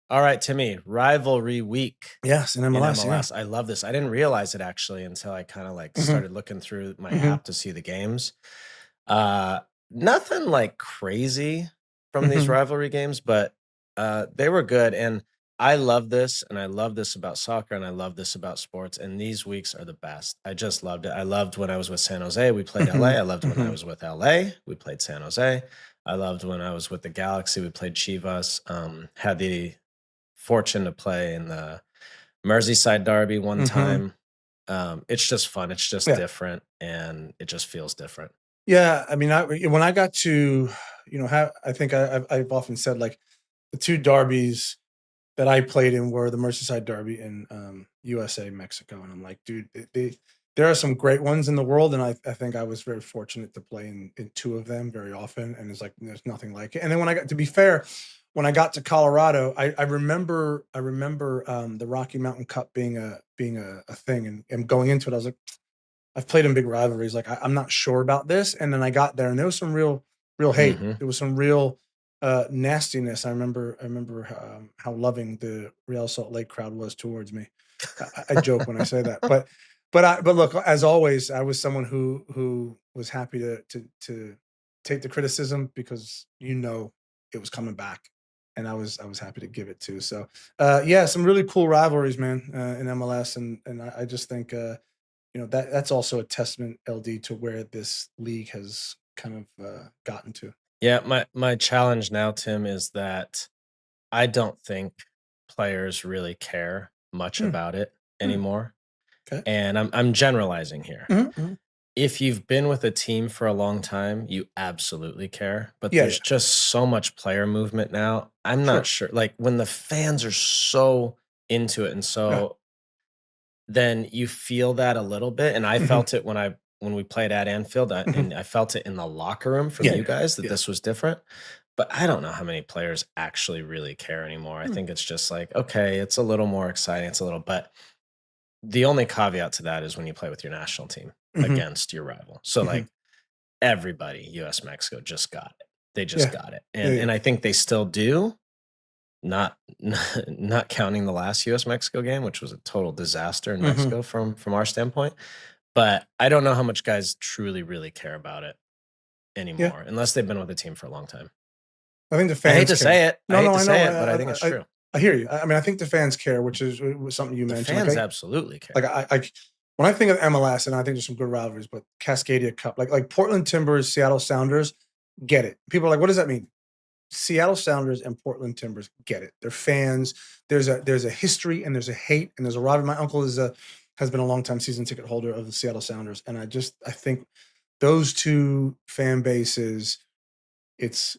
All right, Timmy, rivalry week Yes, in in MLS, yeah. MLS. I love this. I didn't realize it actually until I kind of like Mhm, started looking through my mhm, app to see the games. Uh Nothing like crazy from these mhm. rivalry games, but they were good. And I love this, and I love this about soccer, and I love this about sports. And these weeks are the best. I just loved it. I loved when I was with San Jose, we played LA. Mhm, I loved when I mhm. was with LA, we played San Jose. I loved when I was with the Galaxy, we played Chivas. Had the fortune to play in the Merseyside derby one Mhm. time. It's just fun. It's just Yeah. different, and it just feels different. Yeah, I mean, when I got to, have I think I've often said, like, the 2 derbies that I played in were the Merseyside derby in, USA, Mexico, and I'm like, "Dude, there are some great ones in the world," and I think I was very fortunate to play in 2 of them very often, and it's like, there's nothing like it, and then when I got to be fair, when I got to Colorado, I remember, the Rocky Mountain Cup being a thing, and going into it, I was like, I've played in big rivalries. Like, I'm not sure about this. And then I got there, and there was some real hate. Hmm. There was some real nastiness. I remember how loving the Real Salt Lake crowd was towards me. I joke when I say that, but look, as always, I was someone who was happy to take the criticism because it was coming back, and I was happy to give it to. So yeah, some really cool rivalries, man, in MLS, and I just think. That's also a testament, LD, to where this league has kind of gotten to. Yeah, my challenge now, Tim, is that I don't think players really care much Mm, about it mm, anymore. okay. And I'm generalizing here. Mhm, mhm. If you've been with a team for a long time, you absolutely care. But Yeah, yeah, there's just so much player movement now. I'm not sure. sure. Like when the fans are so into it and Yeah. so then you feel that a little bit, and I Mhm. felt it when we played at Anfield, Mhm. and I felt it in the locker room from Yeah, you yeah, guys that yeah. this was different, but I don't know how many players actually really care anymore. I Mm, think it's just like, okay, it's a little more exciting, it's a little but the only caveat to that is when you play with your national team mhm, against your rival. So, mhm. like, everybody, US, Mexico just got it. They just Yeah, got it, yeah, and yeah. I think they still do, not not counting the last US Mexico game, which was a total disaster in Mhm. Mexico from our standpoint. But I don't know how much guys truly, really care about it Yeah. anymore, unless they've been with the team for a long time. I think the I hate fans to care. say it. I No, hate no, to I know. say it, but I think it's true. I hear you. I mean, I think the fans care, which is was something you The mentioned. fans absolutely Like care. I when I think of MLS, and I think there's some good rivalries, but Cascadia Cup, like Portland Timbers, Seattle Sounders, get it. People are like, what does that mean? Seattle Sounders and Portland Timbers get it. They're fans. There's a history and there's a hate and there's a rivalry. My uncle has been a longtime season ticket holder of the Seattle Sounders, and I think those two fan bases, it's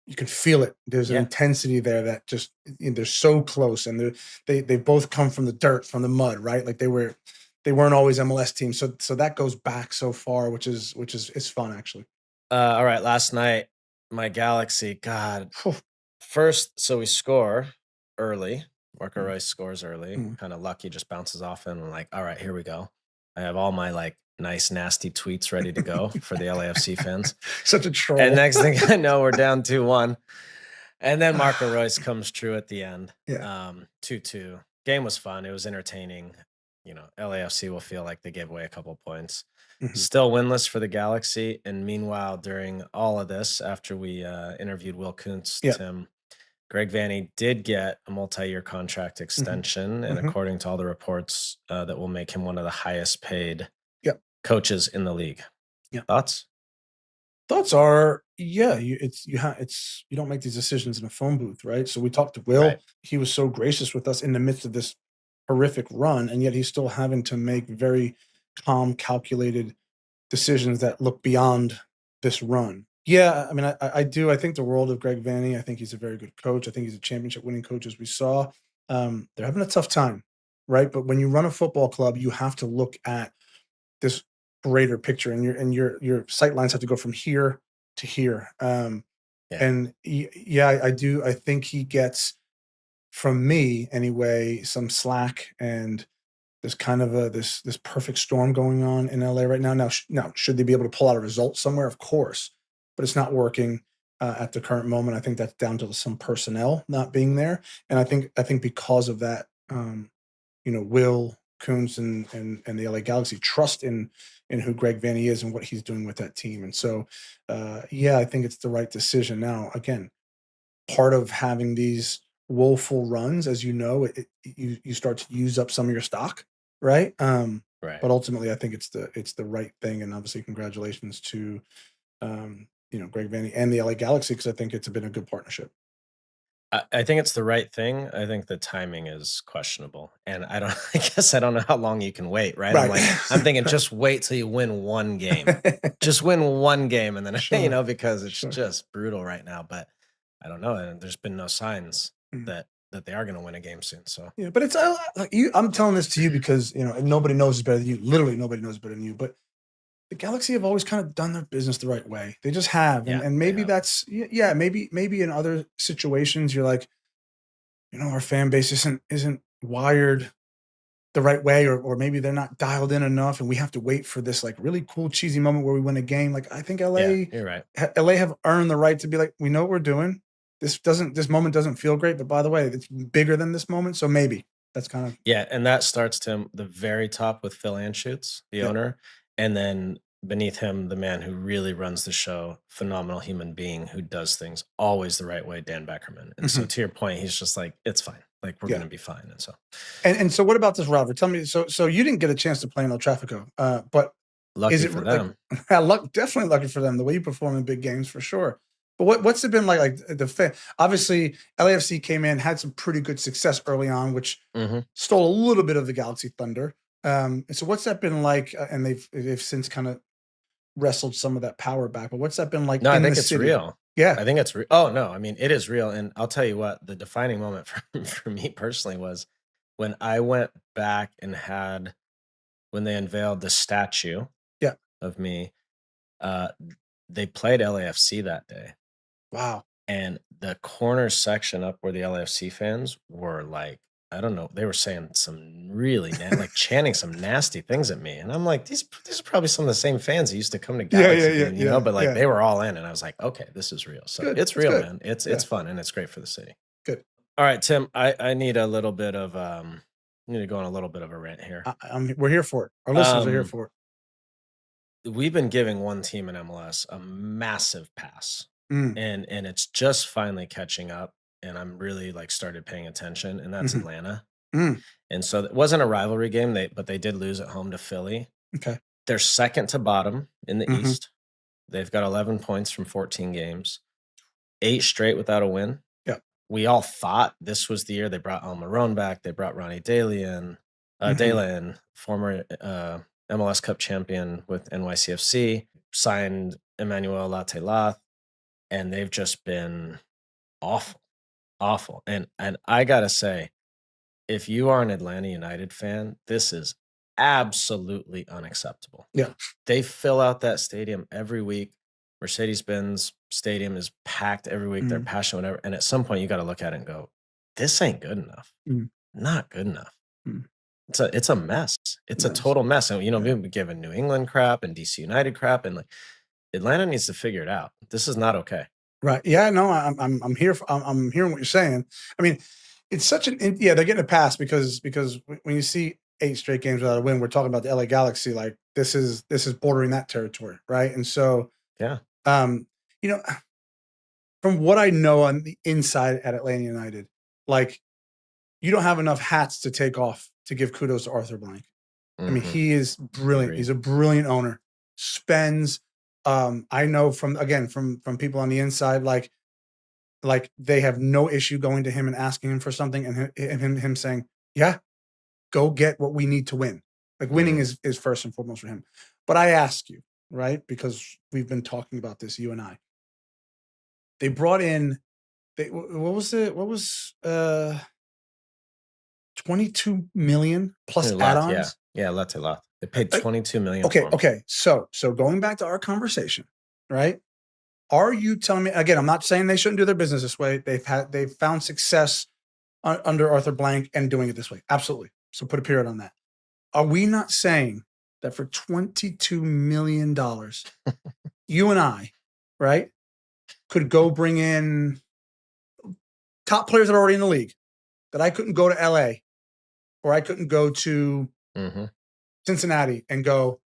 you can feel it. There's an Yeah. intensity there that just they're so close, and they both come from the dirt, from the mud, right? Like they weren't always MLS teams, so that goes back so far, which is it's fun actually. All right. Last night, my Galaxy, God, Phew. first, so we score early. Marco Mm, Royce scores early. mm. Kind of lucky, just bounces off in. I'm like, all right, here we go. I have all my like nice, nasty tweets ready to go for the LAFC fans. Such a And troll. next thing I know, we're down 2-1. And then Marco Royce comes true at the end. Yeah. 2-2. Game was fun. It was entertaining. LAFC will feel like they gave away a couple points. Mhm. Still winless for the Galaxy. And meanwhile, during all of this, after we interviewed Will Kuntz, Yeah. Tim, Greg Vanney did get a multi-year contract Mhm. extension. And Mhm. according to all the reports, that will make him one of the highest paid Yeah. coaches in the league. Yeah. Thoughts? Thoughts are, yeah, you don't make these decisions in a phone booth, right? So we talked to Right. Will. He was so gracious with us in the midst of this horrific run, and yet he's still having to make very calm, calculated decisions that look beyond this run. Yeah, I mean, I do. I think the world of Greg Vanney. I think he's a very good coach. I think he's a championship winning coach, as we saw. They're having a tough time, right? But when you run a football club, you have to look at this greater picture, and your sight lines have to go from here to here. Yeah. And yeah, I do. I think he gets, from me anyway, some slack, and there's kind of this perfect storm going on in LA right now. Now, should they be able to pull out a result somewhere? Of course, but it's not working. at the current moment. I think that's down to some personnel not being there, and I think because of that, Will Coons and the LA Galaxy trust in who Greg Vanney is and what he's doing with that team, and so yeah, I think it's the right decision. Now, again, part of having these woeful runs, as you know, you start to use up some of your stock, right? Right. But ultimately, I think it's the right thing, and obviously, congratulations to Greg Vanney and the LA Galaxy because I think it's been a good partnership. I think it's the right thing. I think the timing is questionable, and I don't. I guess I don't know how long you can wait, right? Right. I'm thinking, just wait till you win one game, Right. just win one game, and then Sure. because it's Sure. just brutal right now. But I don't know, and there's been no signs Mm. that they are going to win a game soon. So Yeah, but it's like you. I'm telling this to you because and nobody knows it better than you. Literally, nobody knows better than you. But the Galaxy have always kind of done their business the right way. They just have, and yeah, and they maybe have. that's yeah. Maybe in other situations you're like, our fan base isn't wired the right way, or maybe they're not dialed in enough, and we have to wait for this like really cool cheesy moment where we win a game. Like I think Yeah, you're right. LA have earned the right to be like, we know what we're doing. This moment doesn't feel great, but by the way, it's bigger than this moment. So maybe that's kind of Yeah, and that starts to the very top with Phil Anschutz, the yeah. owner, and then beneath him, the man who really runs the show, phenomenal human being who does things always the right way, Dan Beckerman. And so Mhm. to your point, he's just like, it's fine. Like we're Yeah. gonna be fine. And so And so what about this rivalry? Tell me. So you didn't get a chance to play in El Tráfico, but is lucky it for like them. definitely lucky for them the way you perform in big games for sure. But what's it been like? Like the fan, obviously LAFC came in, had some pretty good success early on, which Hmm. stole a little bit of the Galaxy thunder. And so what's that been like? And they've since kind of wrestled some of that power back. But what's that been like No, I in the think it's city? real. Yeah, I think it's real. Oh no, I mean it is real. And I'll tell you what, the defining moment for me personally was when I went back and had when they unveiled the statue yeah. of me. Uh, they played LAFC that day, Wow. and the corner section up where the LAFC fans were like, I don't know, they were saying some really like chanting some nasty things at me, and I'm like, these are probably some of the same fans that used to come to Yeah, yeah, Galaxy yeah, games, yeah, but like yeah. they were all in, and I was like, okay, this is real. So Good. it's That's real, good. man. It's Yeah, fun and it's great for the city. good. All right, Tim, I need a little bit of I need to go on a little bit of a rant here. We're here for it. Our listeners are here Um, for it. we've been giving one team in MLS a massive pass, Mm, and it's just finally catching up, and I'm really like started paying attention, and that's mhm, Atlanta. mm, And so it wasn't a rivalry game, but they did lose at home to Philly. okay. They're second to bottom in the Mhm, East. They've got 11 points from 14 games, 8 straight without a win. yeah, We all thought this was the year they brought Almiron back. They brought Ronnie Daly in, mhm, former MLS Cup champion with NYCFC, signed Emmanuel Latte, and they've just been awful, awful. And I gotta say, if you are an Atlanta United fan, this is absolutely unacceptable. yeah, They fill out that stadium every week. Mercedes-Benz Stadium is packed every week. They're mm, passionate, whatever. And at some point, you got to look at it and go, "This ain't good enough. mm, Not good enough. mm, It's a mess. It's a nice. total mess." And Yeah, we've been giving New England crap and DC United crap, and like Atlanta needs to figure it out. This is not okay. right. Yeah, no, I'm here. I'm hearing what you're saying. I mean, it's such yeah. They're getting a pass because when you see 8 straight games without a win, we're talking about the LA Galaxy. Like this is bordering that territory, right? And so, Yeah. um, you know, from what I know on the inside at Atlanta United, like you don't have enough hats to take off to give kudos to Arthur Blank. I mean, Hmm. he is brilliant. Agreed. He's a brilliant owner. Spends, I know from again from people on the inside, like they have no issue going to him and asking him for something, and him saying, "Yeah, go get what we need to win." Like winning Hmm. is first and foremost for him. But I ask you, right? Because we've been talking about this, you and I. They brought in what was it? What was 22 million plus Lot, yeah, add-ons? yeah, lot. They paid Like, 22 million okay, for him. okay. So going back to our conversation, right? Are you telling me again? I'm not saying they shouldn't do their business this way. They've found success under Arthur Blank and doing it this way. Absolutely. So put a period on that. Are we not saying that for $22 million, you and I, right? could go bring in top players that are already in the league, that I couldn't go to LA or I couldn't go to Cincinnati and go,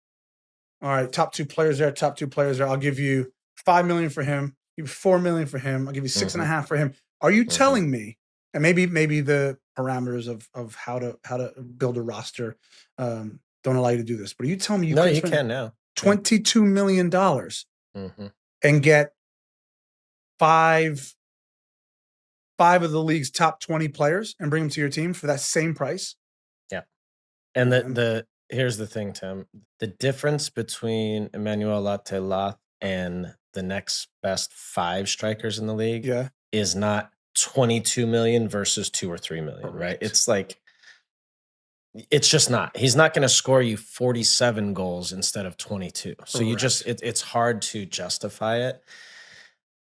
all right, top two players there, top two players there. I'll give you $5 million for him, give you $4 million for him, I'll give you 6.5 for him. Are you telling me, and maybe the parameters of how to build a roster don't allow you to do this, but are you telling me No, you can now. $22 million and get five of the league's top 20 players and bring them to your team for that same price? Yeah. And here's the thing, Tim. The difference between Emmanuel Latte and the next best 5 strikers in the league is not 22 million versus 2 or 3 million, right? It's like, it's just not. He's not going to score you 47 goals instead of 22. So you just, it's hard to justify it.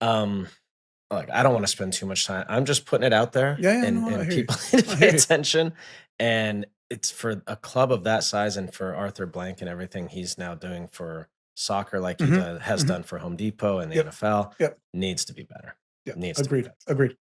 Like, I don't want to spend too much time. I'm just putting it out there, and people need to pay attention. And it's for a club of that size, and for Arthur Blank and everything he's now doing for soccer, like he has done for Home Depot and the NFL, needs to be better. Agreed.